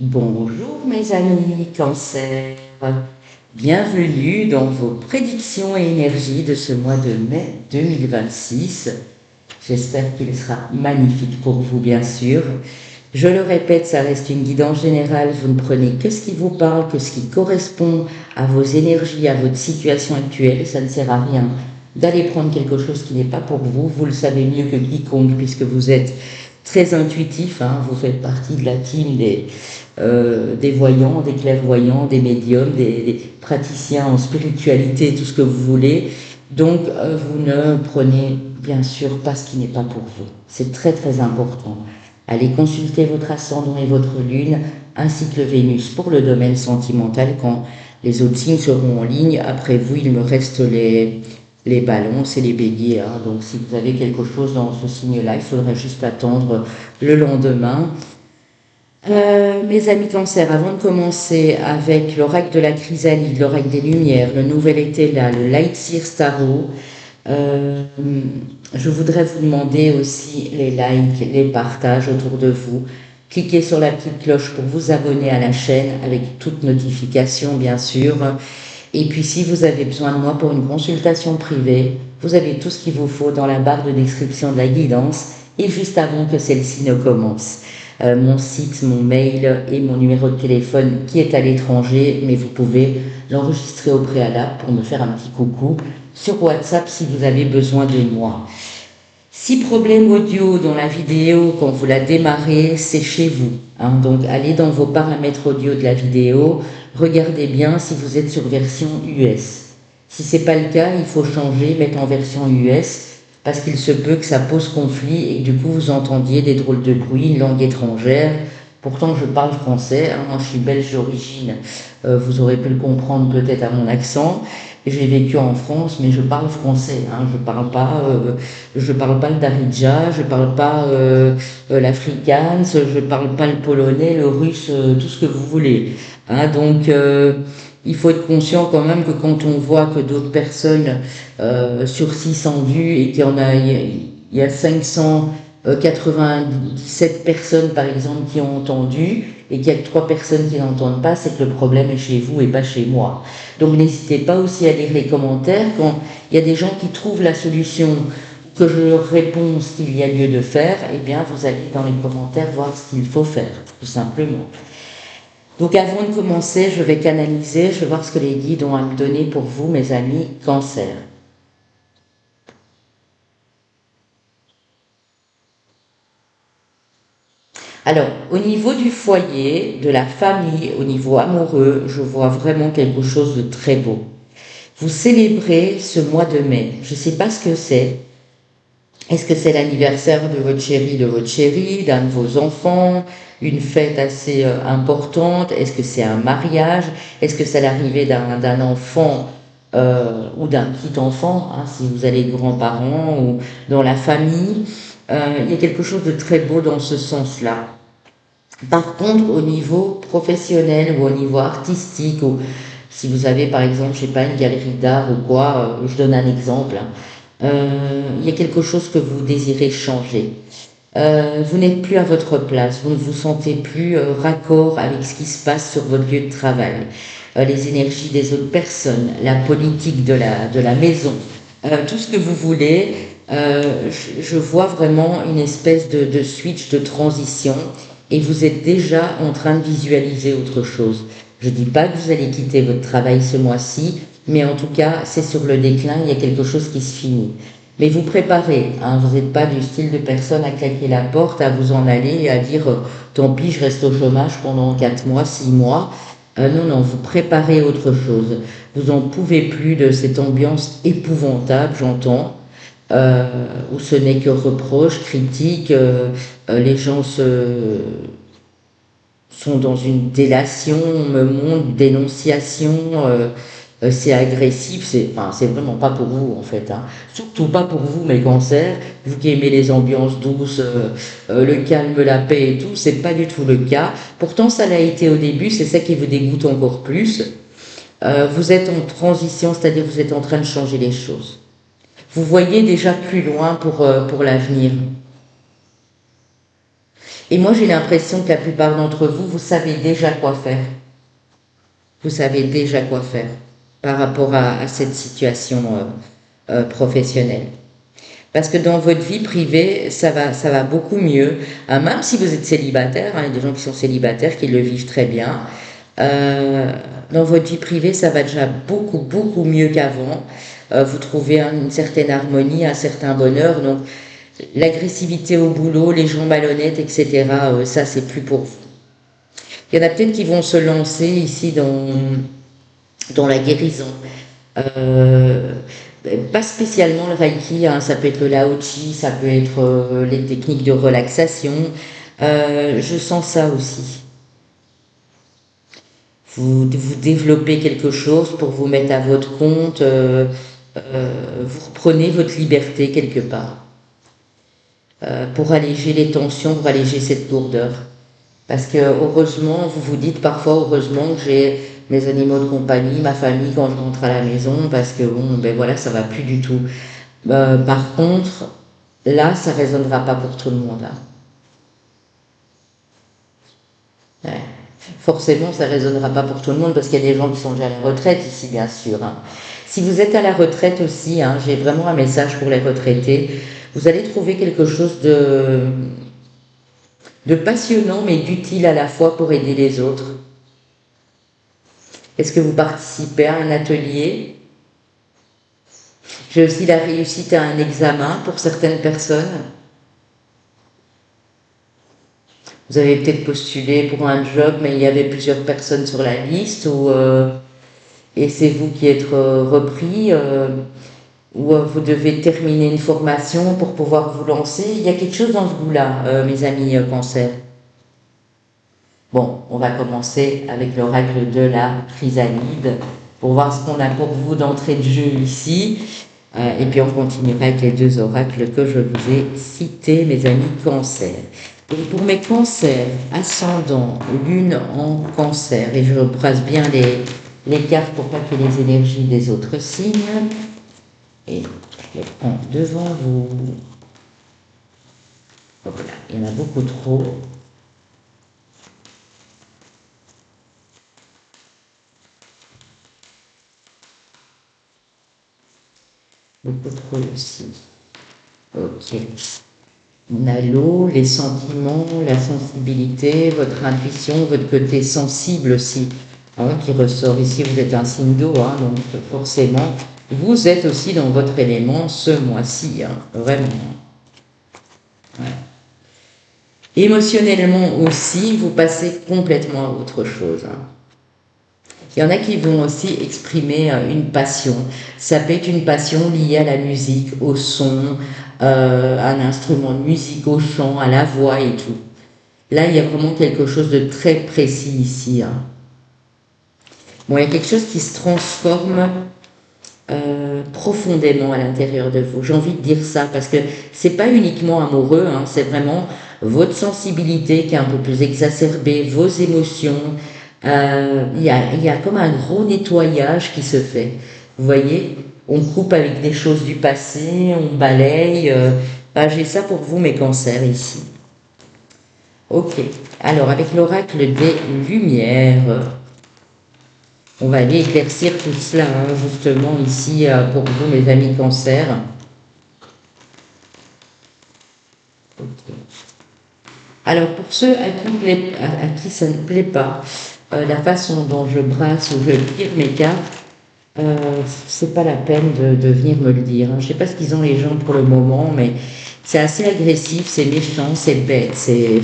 Bonjour mes amis Cancer, bienvenue dans vos prédictions et énergies de ce mois de mai 2026. J'espère qu'il sera magnifique pour vous bien sûr. Je le répète, ça reste une guidance générale, vous ne prenez que ce qui vous parle, que ce qui correspond à vos énergies, à votre situation actuelle, ça ne sert à rien d'aller prendre quelque chose qui n'est pas pour vous, vous le savez mieux que quiconque puisque vous êtes très intuitif, hein, vous faites partie de la team des voyants, des clairvoyants, des médiums, des praticiens en spiritualité, tout ce que vous voulez. Donc vous ne prenez bien sûr pas ce qui n'est pas pour vous. C'est très très important. Allez consulter votre ascendant et votre lune, ainsi que le Vénus pour le domaine sentimental quand les autres signes seront en ligne. Après vous, il me reste les balances et les béliers. Hein. Donc si vous avez quelque chose dans ce signe-là, il faudrait juste attendre le lendemain. Mes amis Cancer, avant de commencer avec l'oracle de la chrysalide, l'oracle des lumières, le nouvel été là, le Light Seer Tarot, je voudrais vous demander aussi les likes, les partages autour de vous. Cliquez sur la petite cloche pour vous abonner à la chaîne avec toute notification bien sûr. Et puis si vous avez besoin de moi pour une consultation privée, vous avez tout ce qu'il vous faut dans la barre de description de la guidance et juste avant que celle-ci ne commence. Mon site, mon mail et mon numéro de téléphone qui est à l'étranger, mais vous pouvez l'enregistrer au préalable pour me faire un petit coucou sur WhatsApp si vous avez besoin de moi. Si problème audio dans la vidéo quand vous la démarrez, c'est chez vous. Hein, donc allez dans vos paramètres audio de la vidéo, regardez bien si vous êtes sur version US. Si ce n'est pas le cas, il faut changer, mettre en version US parce qu'il se peut que ça pose conflit et que du coup vous entendiez des drôles de bruit, une langue étrangère. Pourtant je parle français, hein, moi je suis belge d'origine, vous aurez pu le comprendre peut-être à mon accent. J'ai vécu en France, mais je parle français. Hein, je parle pas le darija, je parle pas l'afrikaans, je parle pas le polonais, le russe, tout ce que vous voulez. Hein, donc il faut être conscient quand même que quand on voit que d'autres personnes sur 600 vues et il y a 597 personnes par exemple qui ont entendu et qu'il y a que 3 personnes qui n'entendent pas, c'est que le problème est chez vous et pas chez moi. Donc n'hésitez pas aussi à lire les commentaires quand il y a des gens qui trouvent la solution que je leur réponds ce qu'il y a lieu de faire, eh bien vous allez dans les commentaires voir ce qu'il faut faire, tout simplement. Donc avant de commencer, je vais canaliser, je vais voir ce que les guides ont à me donner pour vous, mes amis Cancer. Alors, au niveau du foyer, de la famille, au niveau amoureux, je vois vraiment quelque chose de très beau. Vous célébrez ce mois de mai. Je ne sais pas ce que c'est. Est-ce que c'est l'anniversaire de votre chéri, d'un de vos enfants, une fête assez importante? Est-ce que c'est un mariage? Est-ce que c'est l'arrivée d'un enfant ou d'un petit enfant, hein, si vous avez grands-parents ou dans la famille? Il y a quelque chose de très beau dans ce sens-là. Par contre, au niveau professionnel ou au niveau artistique, ou si vous avez par exemple, je sais pas, une galerie d'art ou quoi, je donne un exemple, hein, il y a quelque chose que vous désirez changer. Vous n'êtes plus à votre place, vous ne vous sentez plus raccord avec ce qui se passe sur votre lieu de travail, les énergies des autres personnes, la politique de la maison, tout ce que vous voulez. Je vois vraiment une espèce de switch, de transition, et vous êtes déjà en train de visualiser autre chose. Je ne dis pas que vous allez quitter votre travail ce mois-ci, mais en tout cas, c'est sur le déclin, il y a quelque chose qui se finit. Mais vous préparez, hein, vous n'êtes pas du style de personne à claquer la porte, à vous en aller et à dire tant pis, je reste au chômage pendant 4 mois, 6 mois. Non, non, vous préparez autre chose. Vous n'en pouvez plus de cette ambiance épouvantable, j'entends, où ce n'est que reproches, critiques, les gens sont dans une délation, me montrent, dénonciation, c'est agressif, c'est vraiment pas pour vous en fait. Hein. Surtout pas pour vous, mes cancers, vous qui aimez les ambiances douces, le calme, la paix et tout, c'est pas du tout le cas. Pourtant, ça l'a été au début, c'est ça qui vous dégoûte encore plus. Vous êtes en transition, c'est-à-dire vous êtes en train de changer les choses. Vous voyez déjà plus loin pour l'avenir. Et moi, j'ai l'impression que la plupart d'entre vous, vous savez déjà quoi faire. Vous savez déjà quoi faire par rapport à cette situation professionnelle. Parce que dans votre vie privée, ça va beaucoup mieux. Même si vous êtes célibataire, il y a des gens qui sont célibataires qui le vivent très bien. Euh, dans votre vie privée, ça va déjà beaucoup, beaucoup mieux qu'avant. Vous trouvez une certaine harmonie, un certain bonheur. Donc, l'agressivité au boulot, les gens malhonnêtes, etc., ça, c'est plus pour vous. Il y en a peut-être qui vont se lancer ici dans la guérison. Euh, Pas spécialement le Reiki, hein, ça peut être le Lao Chi, ça peut être les techniques de relaxation. Je sens ça aussi. Vous développez quelque chose pour vous mettre à votre compte, vous reprenez votre liberté quelque part, pour alléger les tensions, pour alléger cette lourdeur. Parce que heureusement, vous vous dites parfois heureusement que j'ai mes animaux de compagnie, ma famille quand je rentre à la maison, parce que bon, ben voilà, ça va plus du tout. Par contre, là, ça résonnera pas pour tout le monde, hein. Ouais. Forcément, ça résonnera pas pour tout le monde parce qu'il y a des gens qui sont déjà à la retraite ici, bien sûr, hein. Si vous êtes à la retraite aussi, hein, j'ai vraiment un message pour les retraités. Vous allez trouver quelque chose de passionnant mais d'utile à la fois pour aider les autres. Est-ce que vous participez à un atelier? J'ai aussi la réussite à un examen pour certaines personnes. Vous avez peut-être postulé pour un job, mais il y avait plusieurs personnes sur la liste, et c'est vous qui êtes repris, ou vous devez terminer une formation pour pouvoir vous lancer. Il y a quelque chose dans ce goût-là, mes amis cancer. Bon, on va commencer avec l'oracle de la chrysalide pour voir ce qu'on a pour vous d'entrée de jeu ici. Et puis on continuera avec les deux oracles que je vous ai cités, mes amis cancer. Et pour mes cancers, ascendant, lune en cancer, et je rebrasse bien les cartes pour pas que les énergies des autres signes. Et je les prends devant vous. Voilà, il y en a beaucoup trop. Beaucoup trop aussi. Ok. On a l'eau, les sentiments, la sensibilité, votre intuition, votre côté sensible aussi, hein, qui ressort ici. Vous êtes un signe d'eau, hein, donc forcément, vous êtes aussi dans votre élément ce mois-ci, hein, vraiment. Ouais. Émotionnellement aussi, vous passez complètement à autre chose, hein. Il y en a qui vont aussi exprimer une passion. Ça peut être une passion liée à la musique, au son, à un instrument de musique, au chant, à la voix et tout. Là, il y a vraiment quelque chose de très précis ici, hein. Bon, il y a quelque chose qui se transforme profondément à l'intérieur de vous. J'ai envie de dire ça parce que c'est pas uniquement amoureux, hein, c'est vraiment votre sensibilité qui est un peu plus exacerbée, vos émotions. Il y a comme un gros nettoyage qui se fait. Vous voyez, on coupe avec des choses du passé, on balaye. J'ai ça pour vous, mes cancers, ici. Ok, alors avec l'oracle des lumières, on va aller éclaircir tout cela, hein, justement, ici, pour vous, mes amis cancers. Okay. Alors, pour ceux à qui ça ne plaît pas, la façon dont je brasse ou je tire mes cartes, c'est pas la peine de venir me le dire, hein. Je sais pas ce qu'ils ont les gens pour le moment, mais c'est assez agressif, c'est méchant, c'est bête, c'est...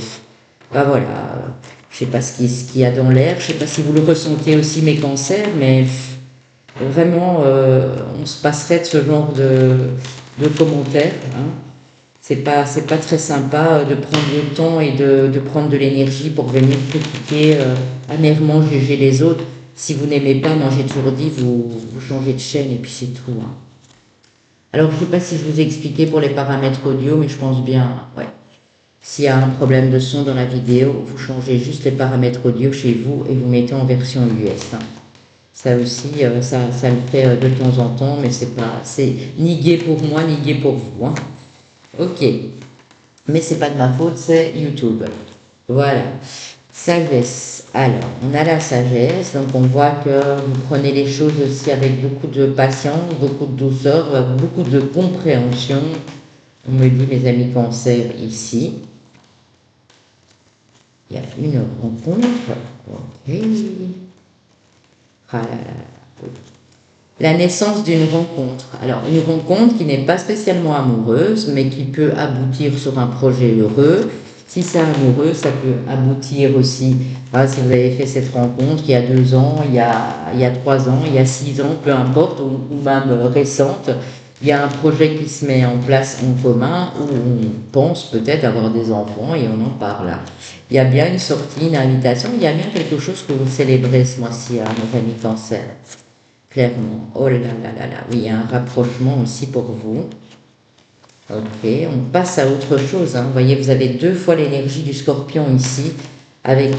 voilà, je sais pas ce qu'il y a dans l'air, je sais pas si vous le ressentez aussi, mes cancers, mais vraiment, on se passerait de ce genre de commentaires, hein. C'est pas très sympa de prendre le temps et de prendre de l'énergie pour venir critiquer, amèrement juger les autres. Si vous n'aimez pas, moi j'ai toujours dit, vous changez de chaîne et puis c'est tout, hein. Alors je ne sais pas si je vous ai expliqué pour les paramètres audio, mais je pense bien, ouais. S'il y a un problème de son dans la vidéo, vous changez juste les paramètres audio chez vous et vous mettez en version US, hein. Ça aussi, ça le fait de temps en temps, mais c'est ni gai pour moi, ni gai pour vous, hein. Ok, mais c'est pas de ma faute, c'est YouTube. Voilà. Sagesse. Alors, on a la sagesse, donc on voit que vous prenez les choses aussi avec beaucoup de patience, beaucoup de douceur, beaucoup de compréhension. On me dit, mes amis cancer, ici, il y a une rencontre. Ok. Ah là là. Oui. La naissance d'une rencontre. Alors, une rencontre qui n'est pas spécialement amoureuse, mais qui peut aboutir sur un projet heureux. Si c'est amoureux, ça peut aboutir aussi. Si vous avez fait cette rencontre il y a 2 ans, il y a 3 ans, il y a 6 ans, peu importe, ou même récente, il y a un projet qui se met en place en commun où on pense peut-être avoir des enfants et on en parle. Il y a bien une sortie, une invitation, il y a bien quelque chose que vous célébrez ce mois-ci, nos amis cancer. Clairement. Oh là là là là, oui, il y a un rapprochement aussi pour vous. Ok, on passe à autre chose. Vous voyez, vous avez 2 fois l'énergie du scorpion ici, avec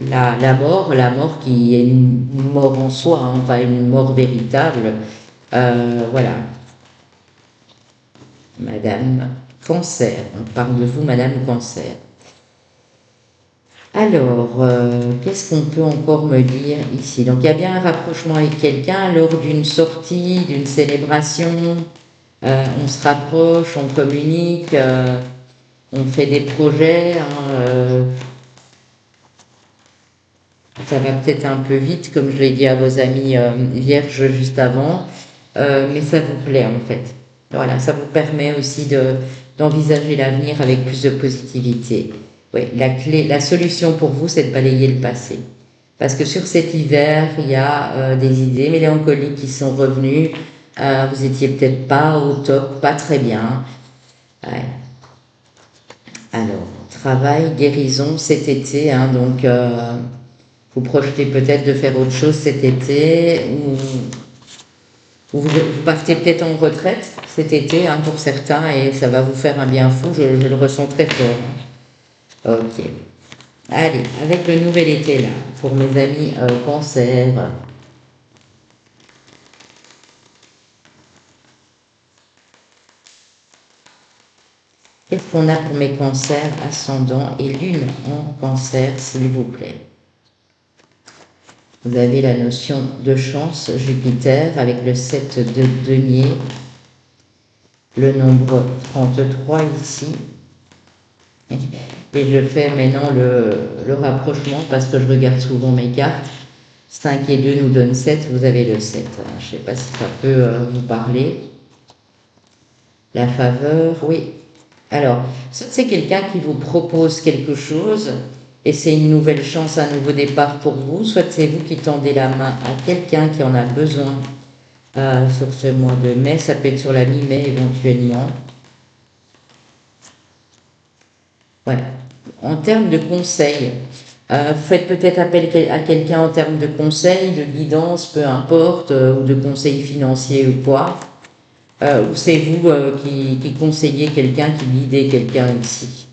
la mort qui est une mort en soi, pas une mort véritable. Voilà. Madame Cancer, on parle de vous, Madame Cancer. Alors, qu'est-ce qu'on peut encore me dire ici? Donc, il y a bien un rapprochement avec quelqu'un lors d'une sortie, d'une célébration. On se rapproche, on communique, on fait des projets. Ça va peut-être un peu vite, comme je l'ai dit à vos amis vierges juste avant, mais ça vous plaît en fait. Voilà, ça vous permet aussi d'envisager l'avenir avec plus de positivité. Oui, la solution pour vous, c'est de balayer le passé. Parce que sur cet hiver, il y a des idées mélancoliques qui sont revenues. Vous étiez peut-être pas au top, pas très bien. Ouais. Alors, travail, guérison cet été, donc vous projetez peut-être de faire autre chose cet été, ou vous partez peut-être en retraite cet été pour certains, et ça va vous faire un bien fou, je le ressens très fort. Ok. Allez, avec le nouvel été là, pour mes amis cancer. Qu'est-ce qu'on a pour mes cancers, ascendant et lune en cancer, s'il vous plaît? Vous avez la notion de chance, Jupiter, avec le 7 de denier, le nombre 33 ici. Et je fais maintenant le rapprochement parce que je regarde souvent mes cartes. 5 et 2 nous donnent 7, vous avez le 7. Je ne sais pas si ça peut vous parler. La faveur, oui. Alors, c'est quelqu'un qui vous propose quelque chose et c'est une nouvelle chance, un nouveau départ pour vous. Soit c'est vous qui tendez la main à quelqu'un qui en a besoin sur ce mois de mai. Ça peut être sur la mi-mai éventuellement. Ouais. En termes de conseils, vous faites peut-être appel à quelqu'un en termes de conseils, de guidance, peu importe, ou de conseils financiers ou quoi. Ou c'est vous qui conseillez quelqu'un, qui guidez quelqu'un ici.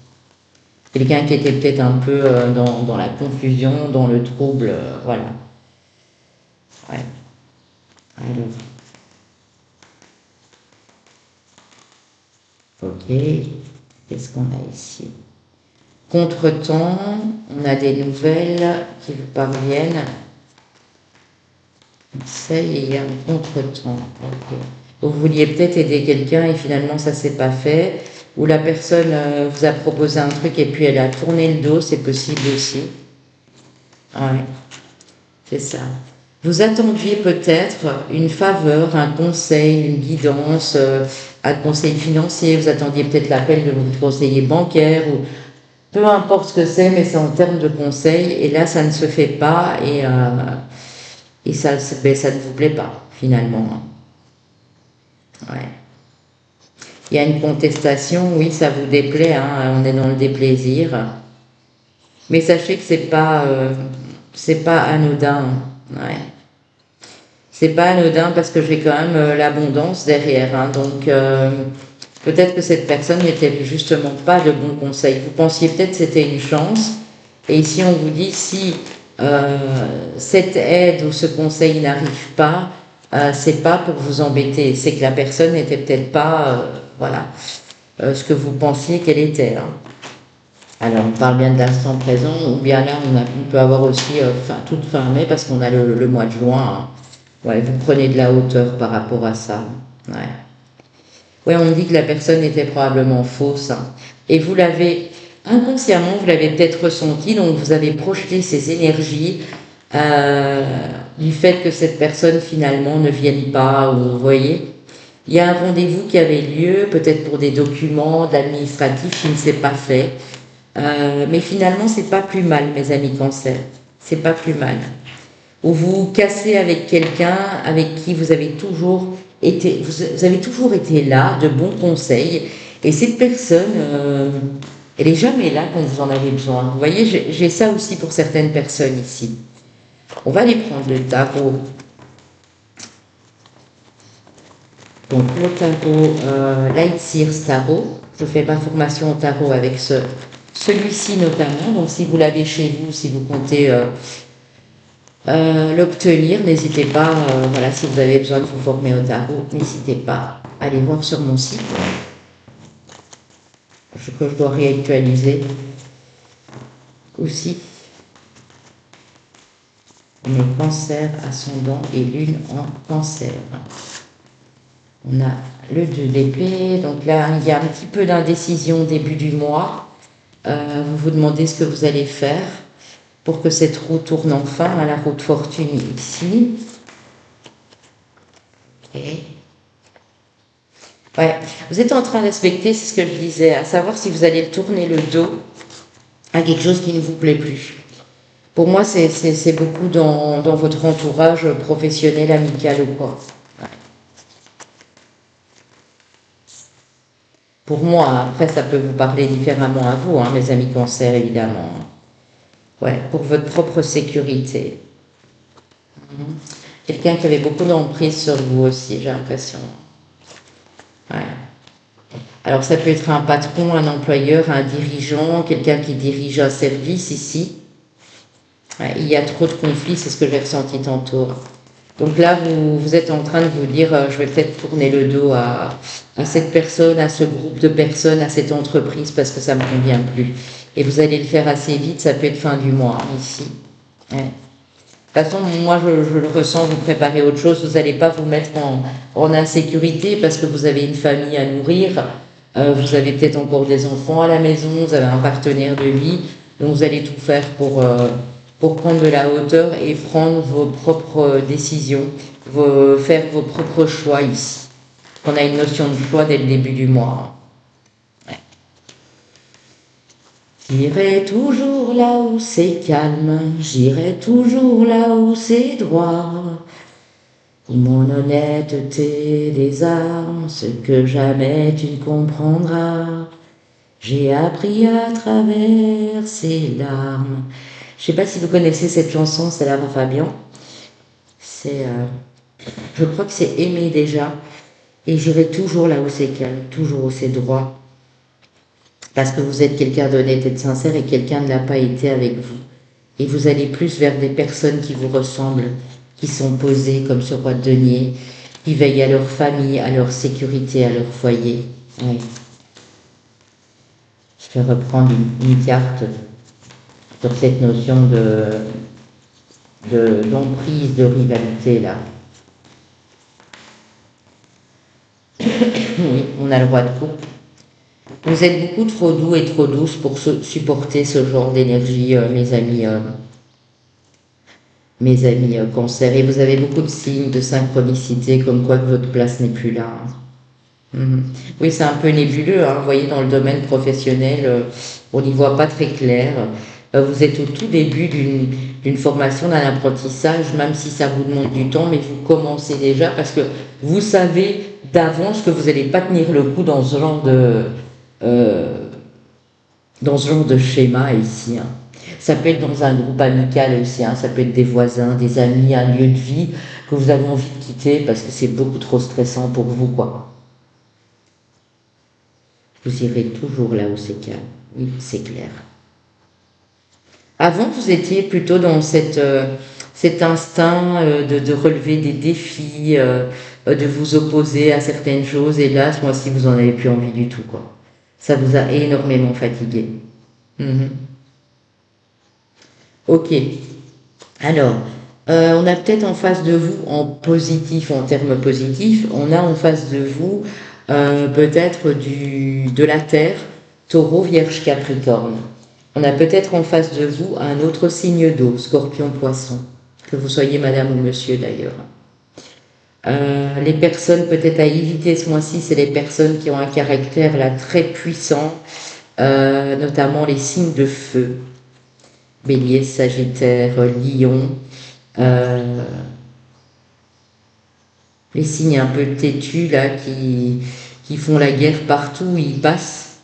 Quelqu'un qui était peut-être un peu dans la confusion, dans le trouble, voilà. Ouais. Alors. Ok. Qu'est-ce qu'on a ici? Contretemps, on a des nouvelles qui vous parviennent. Ça y est, il y a un contretemps. Ok. Vous vouliez peut-être aider quelqu'un et finalement ça s'est pas fait. Ou la personne vous a proposé un truc et puis elle a tourné le dos, c'est possible aussi. Ouais, c'est ça. Vous attendiez peut-être une faveur, un conseil, une guidance, un conseil financier. Vous attendiez peut-être l'appel de votre conseiller bancaire ou peu importe ce que c'est, mais c'est en termes de conseil. Et là, ça ne se fait pas et ça ne vous plaît pas finalement. Ouais. Il y a une contestation, oui, ça vous déplaît, on est dans le déplaisir. Mais sachez que c'est pas anodin. Ouais. C'est pas anodin parce que j'ai quand même l'abondance derrière. Donc peut-être que cette personne n'était justement pas de bons conseils. Vous pensiez peut-être que c'était une chance. Et ici on vous dit si cette aide ou ce conseil n'arrive pas, c'est pas pour vous embêter, c'est que la personne n'était peut-être pas, ce que vous pensiez qu'elle était. Alors, on parle bien de l'instant présent, ou bien là, on peut avoir aussi toute fin mai, parce qu'on a le mois de juin, hein. Ouais, vous prenez de la hauteur par rapport à ça. Ouais. Ouais, on me dit que la personne était probablement fausse, hein. Et vous l'avez, inconsciemment, vous l'avez peut-être ressenti, donc vous avez projeté ces énergies euh, du fait que cette personne finalement ne vienne pas, ou vous voyez, il y a un rendez-vous qui avait lieu, peut-être pour des documents, de l'administratif qui ne s'est pas fait. Mais finalement, c'est pas plus mal, mes amis cancer. C'est pas plus mal. Ou vous vous cassez avec quelqu'un avec qui vous avez toujours été là, de bons conseils. Et cette personne, elle est jamais là quand vous en avez besoin. Vous voyez, j'ai ça aussi pour certaines personnes ici. On va aller prendre le tarot. Donc le tarot, Light Sears Tarot. Je fais ma formation au tarot avec celui-ci notamment. Donc si vous l'avez chez vous, si vous comptez l'obtenir, n'hésitez pas, voilà, si vous avez besoin de vous former au tarot, n'hésitez pas à aller voir sur mon site. Que je dois réactualiser aussi. On est cancer, ascendant et lune en cancer. On a le 2 d'épée, donc là il y a un petit peu d'indécision au début du mois. Vous vous demandez ce que vous allez faire pour que cette roue tourne enfin à la roue de fortune ici. Okay. Ouais, vous êtes en train d'aspecter, c'est ce que je disais, à savoir si vous allez tourner le dos à quelque chose qui ne vous plaît plus. Pour moi, c'est beaucoup dans votre entourage professionnel, amical ou quoi. Ouais. Pour moi, après, ça peut vous parler différemment à vous, hein, mes amis cancer, évidemment. Ouais, pour votre propre sécurité. Quelqu'un qui avait beaucoup d'emprise sur vous aussi, j'ai l'impression. Ouais. Alors, ça peut être un patron, un employeur, un dirigeant, quelqu'un qui dirige un service ici. Ouais, il y a trop de conflits, c'est ce que j'ai ressenti tantôt. Donc là, vous êtes en train de vous dire, je vais peut-être tourner le dos à cette personne, à ce groupe de personnes, à cette entreprise, parce que ça ne me convient plus. Et vous allez le faire assez vite, ça peut être fin du mois, ici. Ouais. De toute façon, moi, je le ressens, vous préparez autre chose, vous n'allez pas vous mettre en insécurité parce que vous avez une famille à nourrir, vous avez peut-être encore des enfants à la maison, vous avez un partenaire de vie, donc vous allez tout faire pour prendre de la hauteur et prendre vos propres décisions, faire vos propres choix ici. On a une notion de choix dès le début du mois. Ouais. J'irai toujours là où c'est calme, j'irai toujours là où c'est droit, où mon honnêteté désarme ce que jamais tu ne comprendras. J'ai appris à travers ces larmes. Je sais pas si vous connaissez cette chanson, c'est Lara Fabian. Je crois que c'est Aimer déjà. Et j'irai toujours là où c'est calme, toujours où c'est droit. Parce que vous êtes quelqu'un d'honnête et de sincère et quelqu'un ne l'a pas été avec vous. Et vous allez plus vers des personnes qui vous ressemblent, qui sont posées comme ce roi de denier, qui veillent à leur famille, à leur sécurité, à leur foyer. Oui. Je vais reprendre une carte sur cette notion d'emprise, de rivalité là. Oui, on a le roi de coupe. Vous êtes beaucoup trop doux et trop douce pour supporter ce genre d'énergie, mes amis cancer. Et vous avez beaucoup de signes de synchronicité, comme quoi que votre place n'est plus là. Oui, c'est un peu nébuleux, hein. Vous voyez, dans le domaine professionnel, on n'y voit pas très clair. Vous êtes au tout début d'une formation, d'un apprentissage, même si ça vous demande du temps, mais vous commencez déjà parce que vous savez d'avance que vous n'allez pas tenir le coup dans ce genre de schéma ici, hein. Ça peut être dans un groupe amical aussi, hein. Ça peut être des voisins, des amis, un lieu de vie que vous avez envie de quitter parce que c'est beaucoup trop stressant pour vous, quoi. Vous irez toujours là où c'est calme. Oui, c'est clair. Avant, vous étiez plutôt dans cet instinct de relever des défis, de vous opposer à certaines choses. Et là, ce mois-ci, vous n'en avez plus envie du tout, quoi. Ça vous a énormément fatigué. Mhm. Ok. Alors, on a peut-être en face de vous, en positif, en termes positifs, on a en face de vous peut-être de la Terre, Taureau, Vierge, Capricorne. On a peut-être en face de vous un autre signe d'eau, Scorpion, Poisson, que vous soyez madame ou monsieur d'ailleurs. Les personnes peut-être à éviter ce mois-ci, c'est les personnes qui ont un caractère là très puissant, notamment les signes de feu, Bélier, Sagittaire, Lion, euh, les signes un peu têtus là qui font la guerre partout où ils passent,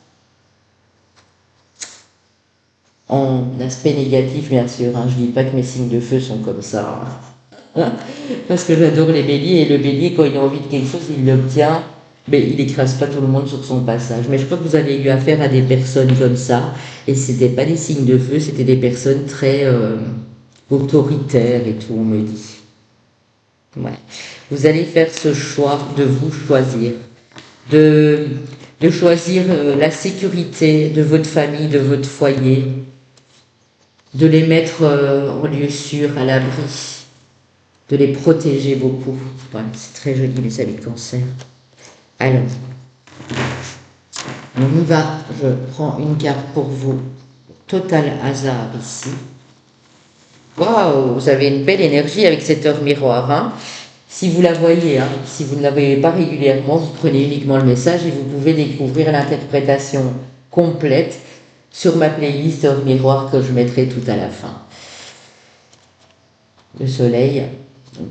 en aspect négatif bien sûr. Hein. Je dis pas que mes signes de feu sont comme ça, hein. Parce que j'adore les béliers et le bélier quand il a envie de quelque chose il l'obtient, mais il écrase pas tout le monde sur son passage. Mais je crois que vous avez eu affaire à des personnes comme ça et c'était pas des signes de feu, c'était des personnes très autoritaires et tout, on me dit. Ouais. Vous allez faire ce choix de vous choisir, de, de choisir la sécurité de votre famille, de votre foyer, de les mettre en lieu sûr, à l'abri, de les protéger beaucoup. Voilà, c'est très joli les amis cancer. Alors, on y va. Je prends une carte pour vous. Total hasard ici. Waouh, vous avez une belle énergie avec cette heure miroir, hein. Si vous la voyez, hein, si vous ne la voyez pas régulièrement, vous prenez uniquement le message et vous pouvez découvrir l'interprétation complète sur ma playlist Heure Miroir que je mettrai tout à la fin. Le soleil,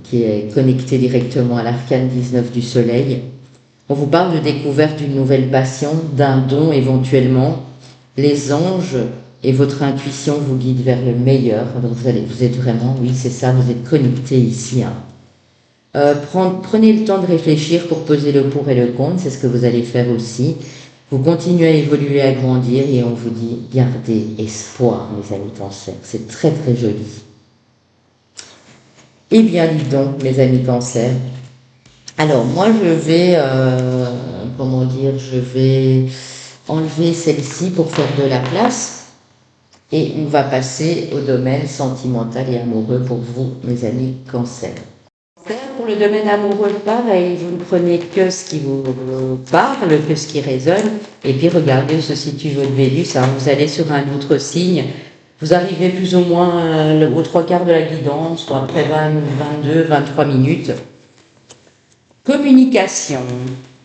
qui est connecté directement à l'arcane 19 du soleil. On vous parle de découverte d'une nouvelle passion, d'un don éventuellement. Les anges et votre intuition vous guident vers le meilleur. Donc vous êtes vraiment, oui c'est ça, vous êtes connecté ici, hein. Prenez le temps de réfléchir pour peser le pour et le contre, c'est ce que vous allez faire aussi. Vous continuez à évoluer, à grandir et on vous dit gardez espoir, mes amis cancer. C'est très très joli. Eh bien, dis donc, mes amis cancer. Alors, moi, je vais, comment dire, je vais enlever celle-ci pour faire de la place. Et on va passer au domaine sentimental et amoureux pour vous, mes amis cancer. Pour le domaine amoureux, pareil, vous ne prenez que ce qui vous parle, que ce qui résonne, et puis regardez où se situe votre Vénus, hein, vous allez sur un autre signe, vous arrivez plus ou moins aux trois quarts de la guidance, soit après 22, 23 minutes. Communication.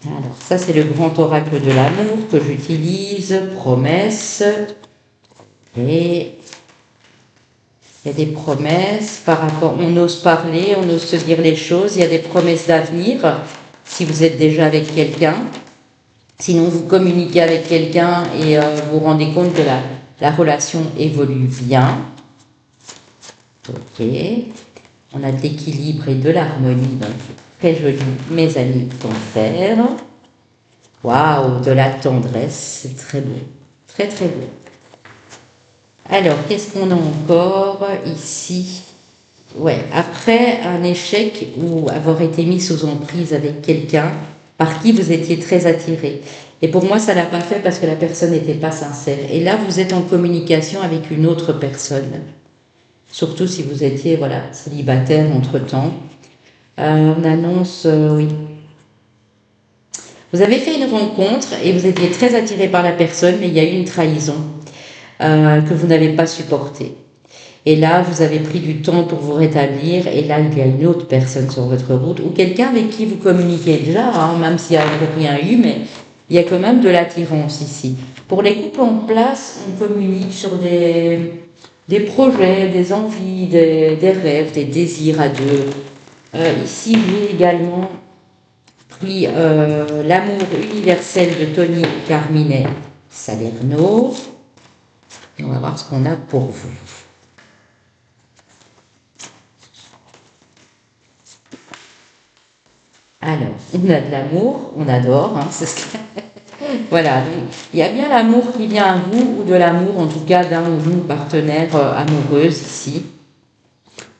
Alors, ça c'est le grand oracle de l'amour que j'utilise, promesse, et il y a des promesses par rapport, on ose parler, on ose se dire les choses, il y a des promesses d'avenir, si vous êtes déjà avec quelqu'un. Sinon, vous communiquez avec quelqu'un et vous vous rendez compte que la relation évolue bien. Ok. On a de l'équilibre et de l'harmonie, donc très joli, mes amis cancer. Waouh, de la tendresse, c'est très beau, très très beau. Alors, qu'est-ce qu'on a encore ici? Ouais, après un échec ou avoir été mis sous emprise avec quelqu'un par qui vous étiez très attiré. Et pour moi, ça l'a pas fait parce que la personne n'était pas sincère. Et là, vous êtes en communication avec une autre personne. Surtout si vous étiez, voilà, célibataire entre-temps. On annonce, oui. Vous avez fait une rencontre et vous étiez très attiré par la personne, mais il y a eu une trahison que vous n'avez pas supportée. Et là, vous avez pris du temps pour vous rétablir, et là, il y a une autre personne sur votre route, ou quelqu'un avec qui vous communiquez déjà, hein, même s'il n'y a rien eu, mais il y a quand même de l'attirance ici. Pour les couples en place, on communique sur des projets, des envies, des rêves, des désirs à deux. Ici, j'ai également pris l'amour universel de Tony Carmine Salerno. Et on va voir ce qu'on a pour vous. Alors, on a de l'amour, on adore, hein, c'est ce que... Voilà, donc il y a bien l'amour qui vient à vous, ou de l'amour en tout cas d'un ou d'une partenaire amoureuse ici.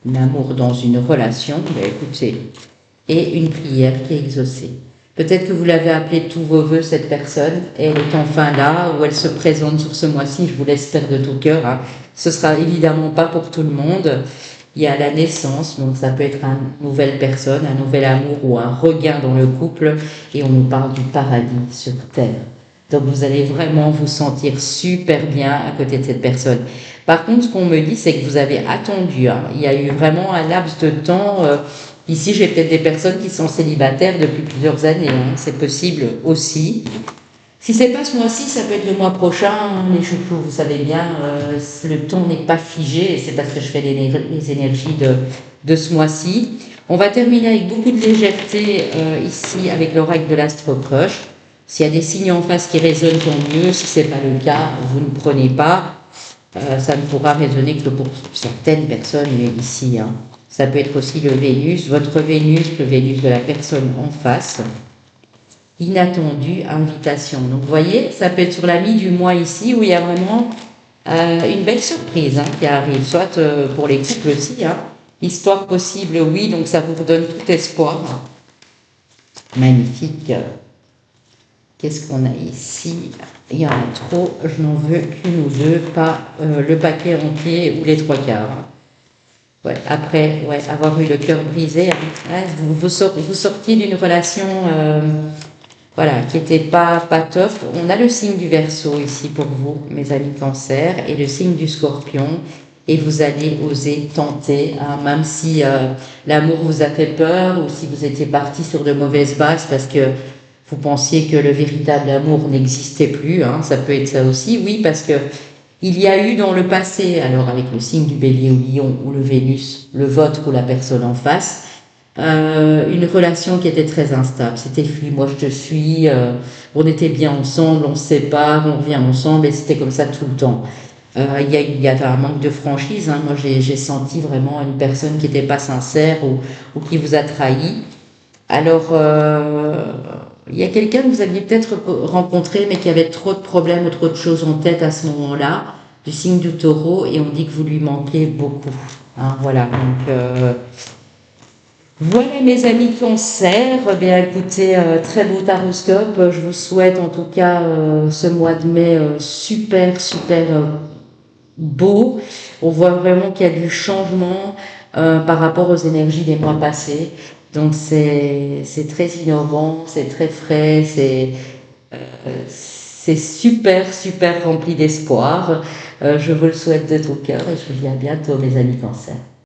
L'amour dans une relation, bah, écoutez, et une prière qui est exaucée. Peut-être que vous l'avez appelée de tous vos voeux, cette personne, et elle est enfin là, ou elle se présente sur ce mois-ci, je vous l'espère de tout cœur, hein. Ce sera évidemment pas pour tout le monde. Il y a la naissance, donc ça peut être une nouvelle personne, un nouvel amour ou un regain dans le couple, et on nous parle du paradis sur terre. Donc vous allez vraiment vous sentir super bien à côté de cette personne. Par contre, ce qu'on me dit, c'est que vous avez attendu, hein. Il y a eu vraiment un laps de temps. Ici, j'ai peut-être des personnes qui sont célibataires depuis plusieurs années, hein. C'est possible aussi. Si c'est pas ce mois-ci, ça peut être le mois prochain, hein. Les chouchous, vous savez bien, le temps n'est pas figé, et c'est parce que je fais les énergies de ce mois-ci. On va terminer avec beaucoup de légèreté ici avec l'oracle de l'Astro Crush. S'il y a des signes en face qui résonnent, tant mieux. Si c'est pas le cas, vous ne prenez pas. Ça ne pourra résonner que pour certaines personnes ici, hein. Ça peut être aussi le Vénus, votre Vénus, le Vénus de la personne en face. Inattendue invitation. Donc vous voyez, ça peut être sur la mi du mois ici où il y a vraiment une belle surprise, hein, qui arrive, soit pour les couples aussi, hein. Histoire possible, oui, donc ça vous redonne tout espoir. Magnifique. Qu'est-ce qu'on a ici? Il y en a trop, je n'en veux qu'une ou deux, pas le paquet entier ou les trois quarts. Ouais, après avoir eu le cœur brisé, hein, vous sortiez d'une relation voilà, qui n'était pas top. On a le signe du Verseau ici pour vous, mes amis Cancer, et le signe du Scorpion. Et vous allez oser tenter, hein, même si l'amour vous a fait peur ou si vous étiez parti sur de mauvaises bases parce que vous pensiez que le véritable amour n'existait plus, hein, ça peut être ça aussi, oui, parce que il y a eu dans le passé, alors avec le signe du Bélier ou Lion ou le Vénus, le vôtre ou la personne en face, une relation qui était très instable. C'était fuis-moi je te suis, on était bien ensemble, on se sépare, on revient ensemble et c'était comme ça tout le temps. Il y avait un manque de franchise, hein. Moi j'ai senti vraiment une personne qui n'était pas sincère ou qui vous a trahi. Alors il y a quelqu'un que vous aviez peut-être rencontré mais qui avait trop de problèmes ou trop de choses en tête à ce moment-là, du signe du Taureau, et on dit que vous lui manquez beaucoup, hein, voilà, donc voilà mes amis Cancer. Bien écoutez, très beau taroscope. Je vous souhaite en tout cas ce mois de mai super beau. On voit vraiment qu'il y a du changement par rapport aux énergies des mois passés. Donc c'est très innovant, c'est très frais, c'est super rempli d'espoir. Je vous le souhaite de tout cœur et je vous dis à bientôt mes amis Cancer.